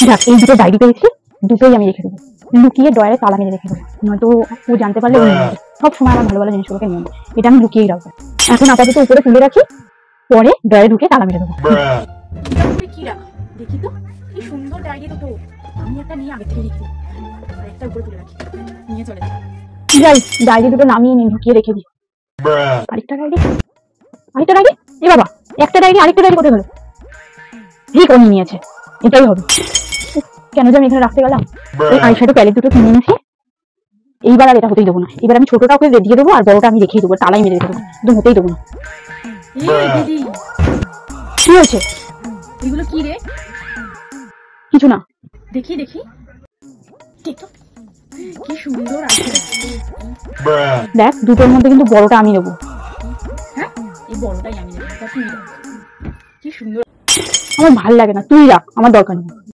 দেখ এই দুটো ডায়েরি পেয়েছি, দুটোই আমি রেখে দেবো, লুকিয়ে ডয়ারে তালা মেরে রেখে দেবো, নয়তো ও জানতে পারলে ও নিয়ে নেবে। সব সময় আমার ভালো ভালো জিনিসগুলোকে নিয়ে নেবে, এটা আমি লুকিয়েই রাখবো। এখন আপাতত উপরে তুলে রাখি, পরে ডয়ারে ঢুকে তালা মেরে দেবো। কি রাখা দেখি তো, কি সুন্দর ডায়েরি দুটো। আমি একটা নিয়ে আগে থেকে রেখে আর একটা উপরে তুলে রাখি, নিয়ে চলে যাই। যাই ডায়েরি দুটো নামিয়ে নিয়ে ঢুকিয়ে রেখে দিই। আরেকটা ডায়েরি, আরেকটা ডায়েরি, এ বাবা একটা ডায়েরি, আরেকটা ডায়েরি কোথায় গেল? ঠিক ও নিয়ে নিয়েছে, এটাই হবে। কেন যে আমি এখানে রাখতে গেলাম? এই আইশ্যাডো প্যালেট দুটো কিনে এনেছি, এইবার আর এটা হতেই দেবো না। এবার আমি ছোটটা ওকে দিয়ে দেবো আর বড়টা আমি রেখেই দেবো, তালাই মেরে রেখে দেবো, একদম হতেই দেবো না। দিদি কি হয়েছে? এগুলো কি রে? কিছু না। দেখি দেখি, ঠিক তো, কি সুন্দর আছে। দেখ দুটোর মধ্যে কিন্তু বড়টা আমি নেবো। হ্যাঁ এই বড়টাই আমি নেবো, কি সুন্দর। আমার ভাল লাগে না, তুই রাখ, আমার দরকার নেই।